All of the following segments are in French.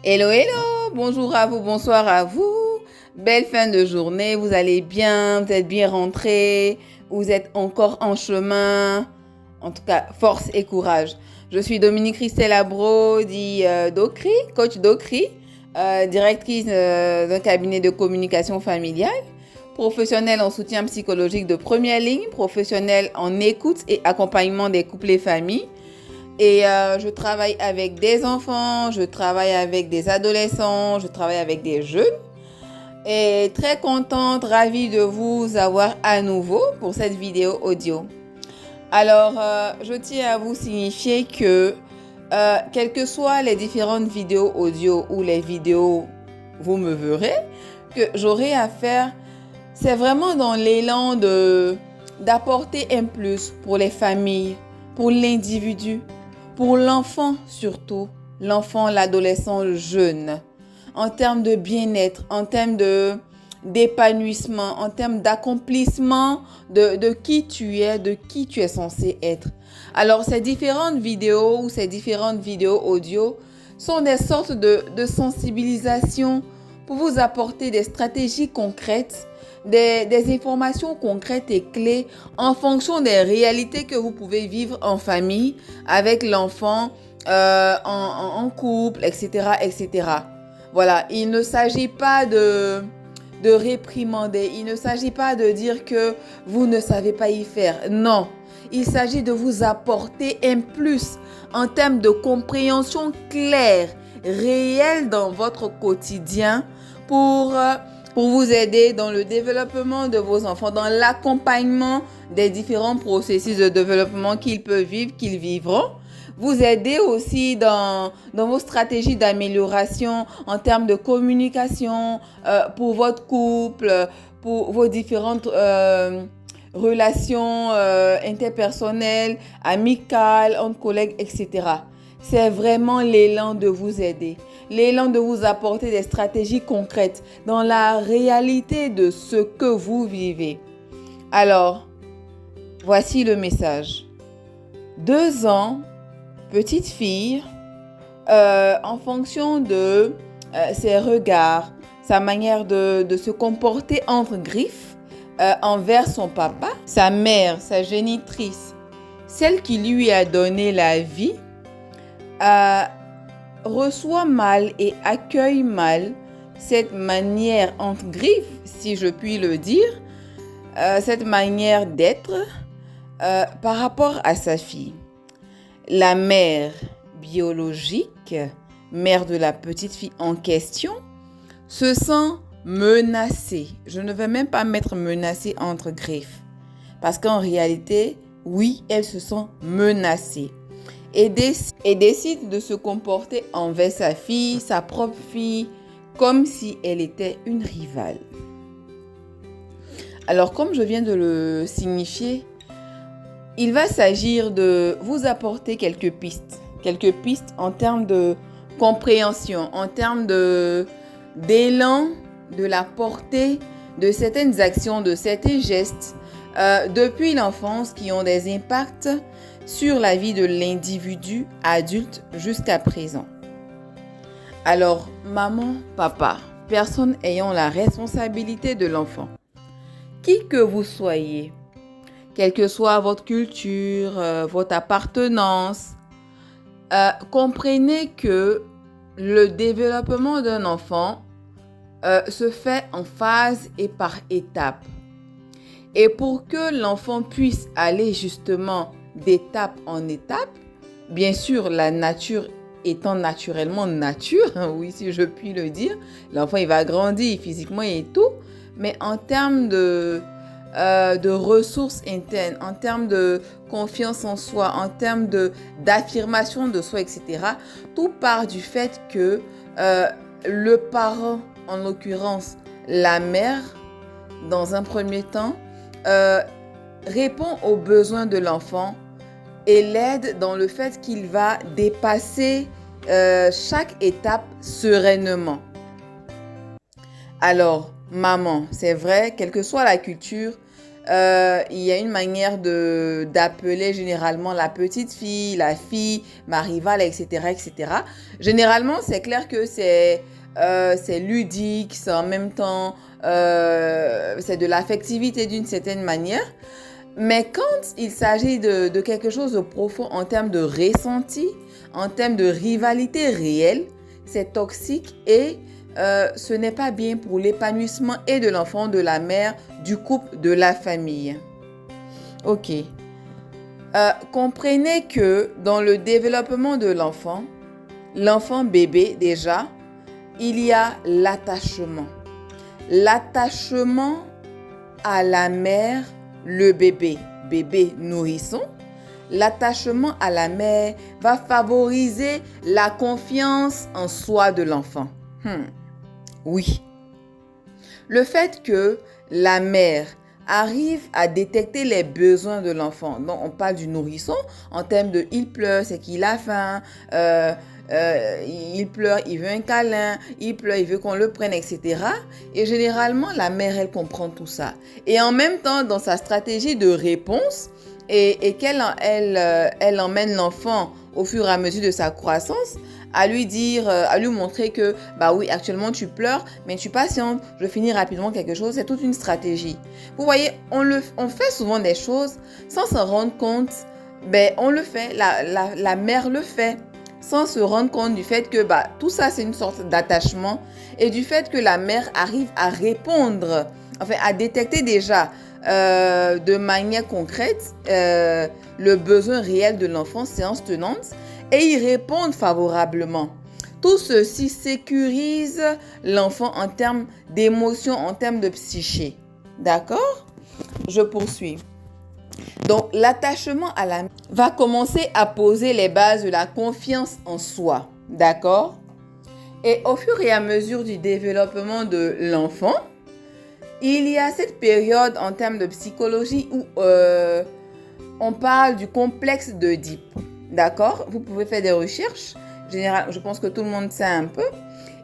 Hello, hello, bonjour à vous, bonsoir à vous. Belle fin de journée, vous allez bien, vous êtes bien rentrés, vous êtes encore en chemin. En tout cas, force et courage. Je suis Dominique Christelle Abro, dit Docri, coach Docri, directrice d'un cabinet de communication familiale, professionnelle en soutien psychologique de première ligne, professionnelle en écoute et accompagnement des couples et familles. Et je travaille avec des enfants, je travaille avec des adolescents, je travaille avec des jeunes. Et très contente, ravie de vous avoir à nouveau pour cette vidéo audio. Alors, je tiens à vous signifier que, quelles que soient les différentes vidéos audio ou les vidéos, vous me verrez, que j'aurai à faire, c'est vraiment dans l'élan d'apporter un plus pour les familles, pour l'individu, pour l'enfant surtout, l'enfant, l'adolescent, le jeune, en termes de bien-être, en termes d'épanouissement, en termes d'accomplissement de qui tu es, de qui tu es censé être. Alors, ces différentes vidéos ou ces différentes vidéos audio sont des sortes de sensibilisation pour vous apporter des stratégies concrètes, des informations concrètes et clés en fonction des réalités que vous pouvez vivre en famille, avec l'enfant, en couple, etc., etc. Voilà, il ne s'agit pas de réprimander, il ne s'agit pas de dire que vous ne savez pas y faire. Non, il s'agit de vous apporter un plus en termes de compréhension claire, réelle dans votre quotidien pour vous aider dans le développement de vos enfants, dans l'accompagnement des différents processus de développement qu'ils peuvent vivre, qu'ils vivront. Vous aider aussi dans vos stratégies d'amélioration en termes de communication pour votre couple, pour vos différentes relations interpersonnelles, amicales, entre collègues, etc. C'est vraiment l'élan de vous aider, l'élan de vous apporter des stratégies concrètes dans la réalité de ce que vous vivez. Alors, voici le message. 2 ans, petite fille, en fonction de ses regards, sa manière de se comporter entre griffes envers son papa, sa mère, sa génitrice, celle qui lui a donné la vie, reçoit mal et accueille mal cette manière entre griffes, si je puis le dire, cette manière d'être par rapport à sa fille. La mère biologique, mère de la petite fille en question, se sent menacée. Je ne vais même pas mettre menacée entre griffes. Parce qu'en réalité, oui, elle se sent menacée. Et décide de se comporter envers sa fille, sa propre fille, comme si elle était une rivale. Alors, comme je viens de le signifier, il va s'agir de vous apporter quelques pistes en termes de compréhension, en termes d'élan, de la portée de certaines actions, de certains gestes depuis l'enfance qui ont des impacts sur la vie de l'individu adulte jusqu'à présent. Alors, maman, papa, personne ayant la responsabilité de l'enfant, qui que vous soyez, quelle que soit votre culture, votre appartenance, comprenez que le développement d'un enfant se fait en phase et par étapes. Et pour que l'enfant puisse aller justement d'étape en étape, bien sûr, la nature étant naturellement nature, oui, si je puis le dire, l'enfant il va grandir physiquement et tout, mais en termes de ressources internes, en termes de confiance en soi, en termes d'affirmation de soi, etc. Tout part du fait que le parent, en l'occurrence la mère, dans un premier temps, répond aux besoins de l'enfant et l'aide dans le fait qu'il va dépasser chaque étape sereinement. Alors, maman, c'est vrai, quelle que soit la culture, il y a une manière d'appeler généralement la petite fille, la fille, ma rivale, etc., etc. Généralement, c'est clair que c'est ludique, c'est en même temps, c'est de l'affectivité d'une certaine manière. Mais quand il s'agit de quelque chose de profond en termes de ressenti, en termes de rivalité réelle, c'est toxique et ce n'est pas bien pour l'épanouissement et de l'enfant, de la mère, du couple, de la famille. Ok. Comprenez que dans le développement de l'enfant bébé déjà, il y a l'attachement. L'attachement à la mère, le bébé nourrisson. L'attachement à la mère va favoriser la confiance en soi de l'enfant. Oui. Le fait que la mère arrive à détecter les besoins de l'enfant. Donc, on parle du nourrisson en termes de il pleure, c'est qu'il a faim, il pleure, il veut un câlin, il pleure, il veut qu'on le prenne, etc. Et généralement, la mère, elle comprend tout ça. Et en même temps, dans sa stratégie de réponse, et elle emmène l'enfant au fur et à mesure de sa croissance, à lui montrer que, bah oui, actuellement tu pleures, mais tu patientes, je finis rapidement quelque chose, c'est toute une stratégie. Vous voyez, on fait souvent des choses sans s'en rendre compte, on le fait, la mère le fait, sans se rendre compte du fait que, tout ça c'est une sorte d'attachement et du fait que la mère arrive à répondre, enfin à détecter déjà de manière concrète le besoin réel de l'enfant séance tenante et y répondre favorablement. Tout ceci sécurise l'enfant en termes d'émotion, en termes de psyché. D'accord? Je poursuis. Donc, l'attachement à la mère va commencer à poser les bases de la confiance en soi. D'accord? Et au fur et à mesure du développement de l'enfant, il y a cette période en termes de psychologie où on parle du complexe d'Oedipe. D'accord? Vous pouvez faire des recherches. Je pense que tout le monde sait un peu.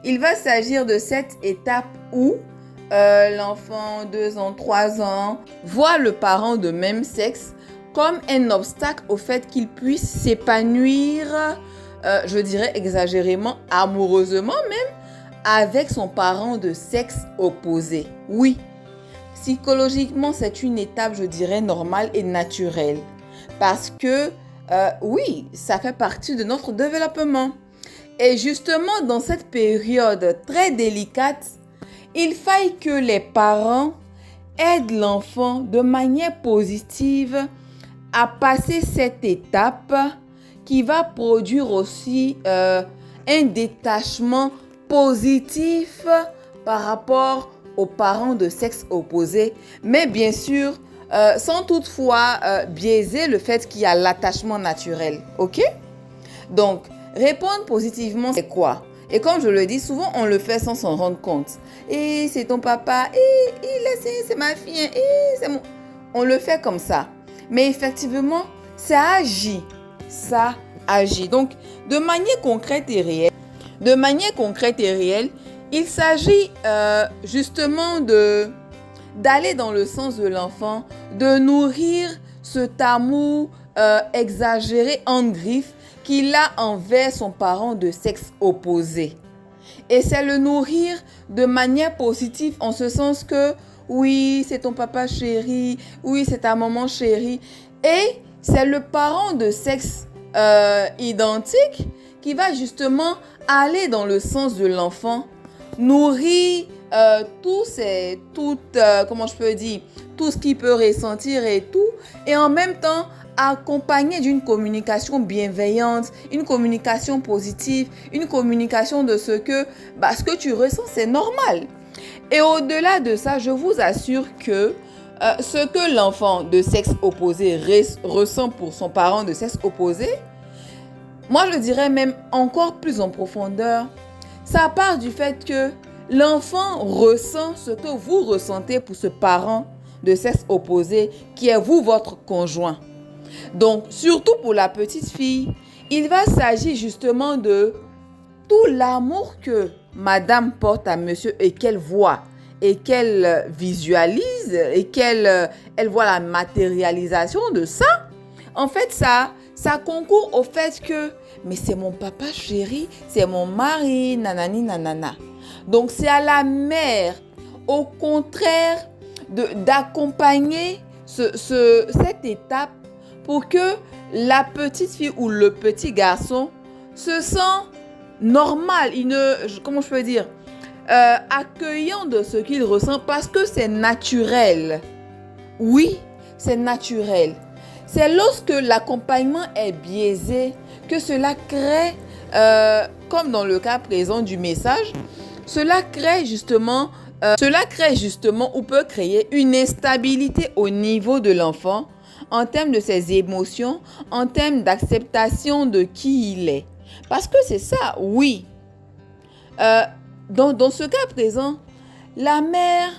Il va s'agir de cette étape où l'enfant, 2 ans, 3 ans, voit le parent de même sexe comme un obstacle au fait qu'il puisse s'épanouir, je dirais exagérément, amoureusement même, avec son parent de sexe opposé. Oui, psychologiquement, c'est une étape, je dirais, normale et naturelle. Parce que, oui, ça fait partie de notre développement. Et justement, dans cette période très délicate, il faille que les parents aident l'enfant de manière positive à passer cette étape qui va produire aussi un détachement positif par rapport aux parents de sexe opposé, mais bien sûr, sans toutefois biaiser le fait qu'il y a l'attachement naturel. Ok? Donc, répondre positivement, c'est quoi? Et comme je le dis, souvent on le fait sans s'en rendre compte. Et c'est ton papa, et c'est ma fille, et c'est mon... On le fait comme ça. Mais effectivement, ça agit. Ça agit. Donc, de manière concrète et réelle, il s'agit justement d'aller dans le sens de l'enfant, de nourrir cet amour exagéré en griffe qu'il a envers son parent de sexe opposé. Et c'est le nourrir de manière positive en ce sens que oui, c'est ton papa chéri, oui, c'est ta maman chérie. Et c'est le parent de sexe identique qui va justement aller dans le sens de l'enfant, nourrir tout ce qu'il peut ressentir et tout, et en même temps accompagné d'une communication bienveillante, une communication positive, une communication de ce que tu ressens, c'est normal. Et au-delà de ça, je vous assure que ce que l'enfant de sexe opposé ressent pour son parent de sexe opposé, moi je dirais même encore plus en profondeur, ça part du fait que l'enfant ressent ce que vous ressentez pour ce parent de sexe opposé qui est vous, votre conjoint. Donc, surtout pour la petite fille, il va s'agir justement de tout l'amour que madame porte à monsieur et qu'elle voit et qu'elle visualise et qu'elle elle voit la matérialisation de ça, en fait, ça concourt au fait que, mais c'est mon papa chéri, c'est mon mari, nanani, nanana. Donc, c'est à la mère, au contraire, d'accompagner cette étape pour que la petite fille ou le petit garçon se sent normal, comment je peux dire, accueillant de ce qu'il ressent parce que c'est naturel. Oui, c'est naturel. C'est lorsque l'accompagnement est biaisé que cela crée, comme dans le cas présent du message, cela crée justement ou peut créer une instabilité au niveau de l'enfant en termes de ses émotions, en termes d'acceptation de qui il est. Parce que c'est ça, oui. Dans ce cas présent, la mère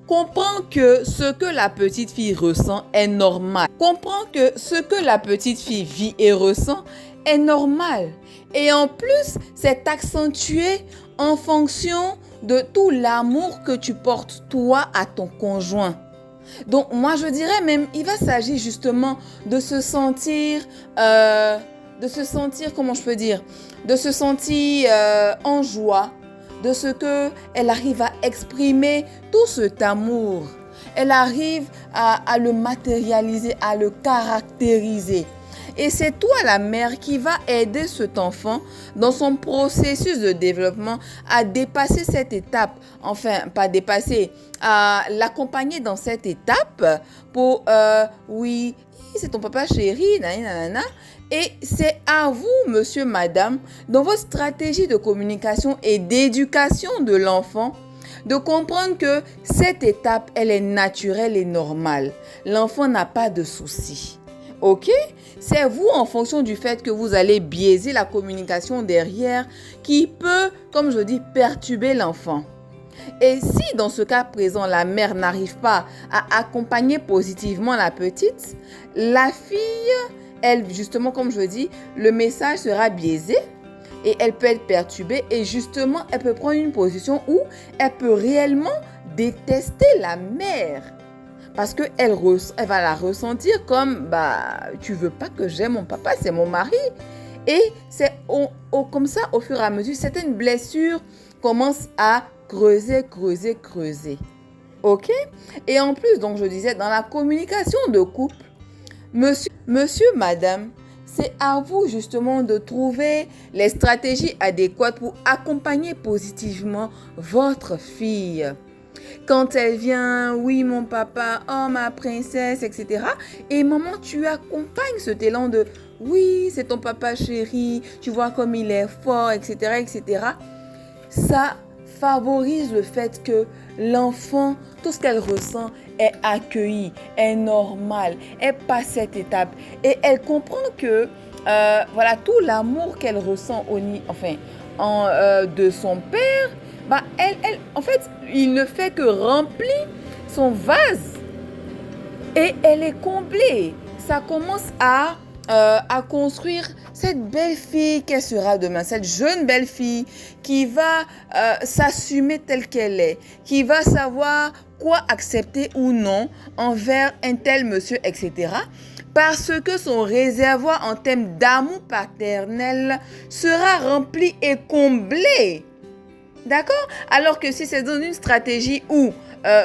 comprend que ce que la petite fille ressent est normal. Comprend que ce que la petite fille vit et ressent est normal. Et en plus, c'est accentué en fonction de tout l'amour que tu portes toi à ton conjoint. Donc, moi, je dirais même, il va s'agir justement de se sentir, comment je peux dire, de se sentir en joie, de ce qu'elle arrive à exprimer tout cet amour. Elle arrive à le matérialiser, à le caractériser. Et c'est toi, la mère, qui va aider cet enfant dans son processus de développement à dépasser cette étape. Enfin, pas dépasser, à l'accompagner dans cette étape pour, oui, c'est ton papa chéri, nanana. Et c'est à vous, monsieur, madame, dans votre stratégie de communication et d'éducation de l'enfant, de comprendre que cette étape, elle est naturelle et normale. L'enfant n'a pas de soucis. Ok? C'est vous, en fonction du fait que vous allez biaiser la communication derrière, qui peut, comme je dis, perturber l'enfant. Et si, dans ce cas présent, la mère n'arrive pas à accompagner positivement la petite, la fille, elle, justement, comme je dis, le message sera biaisé et elle peut être perturbée et justement, elle peut prendre une position où elle peut réellement détester la mère. Parce qu'elle va la ressentir comme, tu veux pas que j'aime mon papa, c'est mon mari. Et c'est comme ça, au fur et à mesure, certaines blessures commencent à creuser. Ok? Et en plus, donc je disais, dans la communication de couple, monsieur, madame, c'est à vous justement de trouver les stratégies adéquates pour accompagner positivement votre fille. Quand elle vient, oui, mon papa, oh, ma princesse, etc. Et maman, tu accompagnes cet élan de, oui, c'est ton papa chéri, tu vois comme il est fort, etc., etc. Ça favorise le fait que l'enfant, tout ce qu'elle ressent est accueilli, est normal, elle passe cette étape. Et elle comprend que, voilà, tout l'amour qu'elle ressent de son père, en fait, il ne fait que remplir son vase et elle est comblée. Ça commence à construire cette belle fille qu'elle sera demain, cette jeune belle fille qui va s'assumer telle qu'elle est, qui va savoir quoi accepter ou non envers un tel monsieur, etc. Parce que son réservoir en termes d'amour paternel sera rempli et comblé. D'accord? Alors que si c'est dans une stratégie où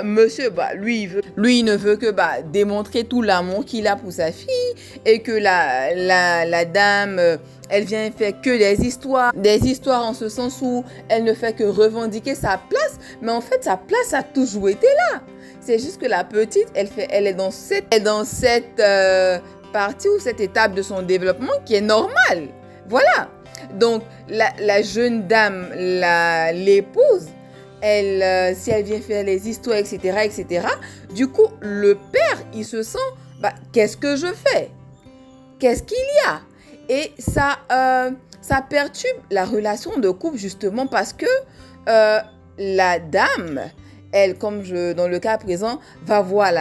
monsieur, lui ne veut que démontrer tout l'amour qu'il a pour sa fille et que la dame, elle vient faire que des histoires en ce sens où elle ne fait que revendiquer sa place, mais en fait, sa place a toujours été là. C'est juste que la petite, elle est dans cette partie ou cette étape de son développement qui est normale. Voilà. Donc, la jeune dame, l'épouse, si elle vient faire les histoires, etc., du coup, le père, il se sent, qu'est-ce que je fais? Qu'est-ce qu'il y a? Et ça perturbe la relation de couple, justement, parce que la dame, elle, dans le cas présent, va voir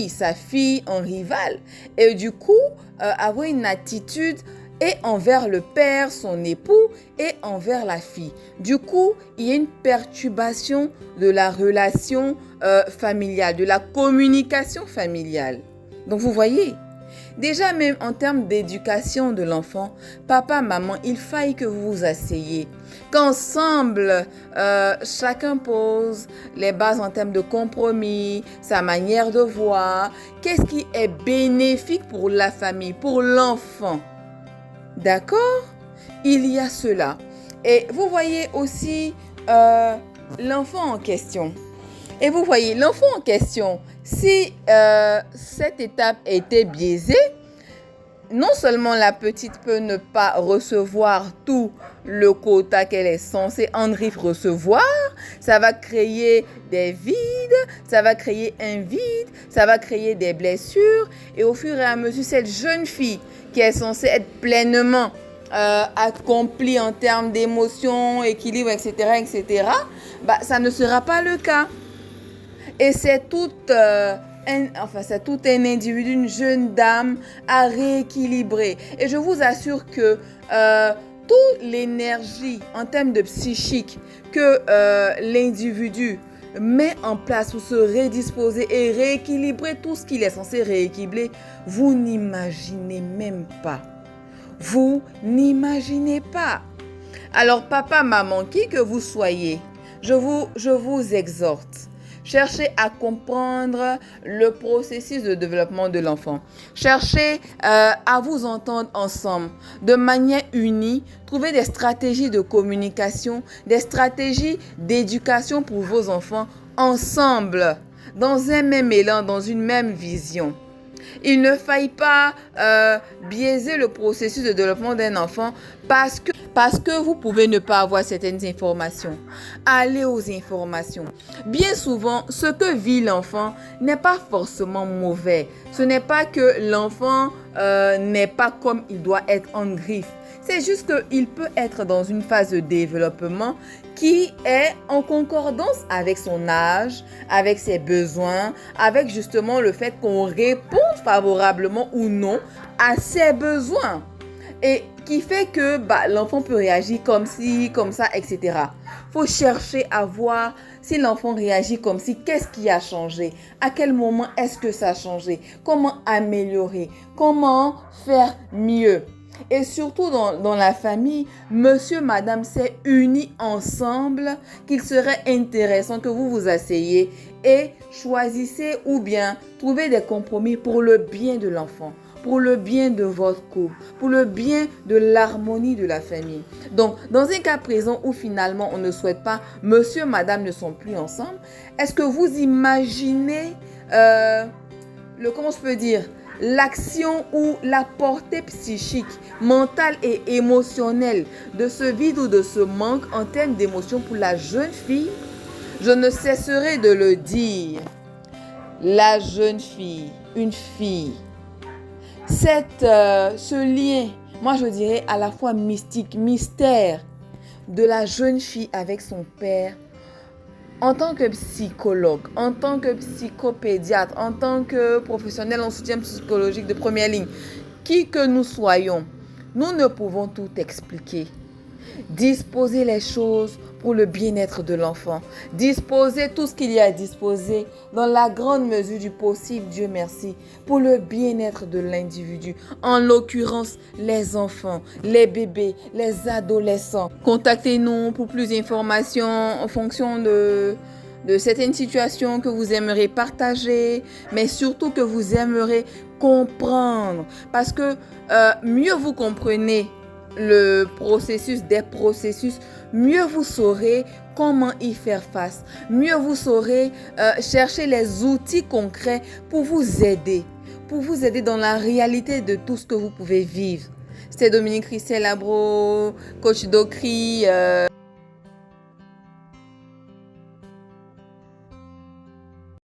sa fille en rivale. Et du coup, avoir une attitude et envers le père, son époux, et envers la fille. Du coup, il y a une perturbation de la relation familiale, de la communication familiale. Donc, vous voyez, déjà même en termes d'éducation de l'enfant, papa, maman, il faille que vous vous asseyez, qu'ensemble, chacun pose les bases en termes de compromis, sa manière de voir, qu'est-ce qui est bénéfique pour la famille, pour l'enfant. D'accord? Il y a cela. Et vous voyez aussi l'enfant en question. Et vous voyez, l'enfant en question, si cette étape était biaisée, non seulement la petite peut ne pas recevoir tout le quota qu'elle est censée en griffe recevoir, ça va créer des vides, ça va créer un vide, ça va créer des blessures. Et au fur et à mesure, cette jeune fille qui est censée être pleinement accomplie en termes d'émotions, équilibre, etc., ça ne sera pas le cas. Et c'est tout un individu, une jeune dame à rééquilibrer. Et je vous assure que toute l'énergie en termes de psychique que l'individu met en place pour se redisposer et rééquilibrer tout ce qu'il est censé rééquilibrer, vous n'imaginez même pas. Vous n'imaginez pas. Alors, papa, maman, qui que vous soyez, je vous exhorte. Cherchez à comprendre le processus de développement de l'enfant. Cherchez à vous entendre ensemble de manière unie. Trouvez des stratégies de communication, des stratégies d'éducation pour vos enfants ensemble, dans un même élan, dans une même vision. Il ne faille pas biaiser le processus de développement d'un enfant parce que vous pouvez ne pas avoir certaines informations. Allez aux informations. Bien souvent, ce que vit l'enfant n'est pas forcément mauvais. Ce n'est pas que l'enfant n'est pas comme il doit être en griffe. C'est juste qu'il peut être dans une phase de développement qui est en concordance avec son âge, avec ses besoins, avec justement le fait qu'on réponde favorablement ou non à ses besoins. Et qui fait que l'enfant peut réagir comme ci, comme ça, etc. Il faut chercher à voir si l'enfant réagit comme ci, qu'est-ce qui a changé? À quel moment est-ce que ça a changé? Comment améliorer? Comment faire mieux? Et surtout dans la famille, monsieur, madame s'est unis ensemble qu'il serait intéressant que vous vous asseyez et choisissez ou bien trouvez des compromis pour le bien de l'enfant, pour le bien de votre couple, pour le bien de l'harmonie de la famille. Donc, dans un cas présent où finalement on ne souhaite pas, monsieur, madame ne sont plus ensemble, est-ce que vous imaginez l'action ou la portée psychique, mentale et émotionnelle de ce vide ou de ce manque en termes d'émotion pour la jeune fille? Je ne cesserai de le dire. La jeune fille, une fille, ce lien, moi je dirais à la fois mystique, mystère de la jeune fille avec son père, en tant que psychologue, en tant que psychopédiatre, en tant que professionnel en soutien psychologique de première ligne, qui que nous soyons, nous ne pouvons tout expliquer. Disposer les choses pour le bien-être de l'enfant. Disposer tout ce qu'il y a à disposer dans la grande mesure du possible, Dieu merci, pour le bien-être de l'individu. En l'occurrence, les enfants, les bébés, les adolescents. Contactez-nous pour plus d'informations en fonction de certaines situations que vous aimeriez partager, mais surtout que vous aimeriez comprendre. Parce que mieux vous comprenez le processus des processus, mieux vous saurez comment y faire face. Mieux vous saurez chercher les outils concrets pour vous aider dans la réalité de tout ce que vous pouvez vivre. C'était Dominique Christelle Labro, coach d'Ocri.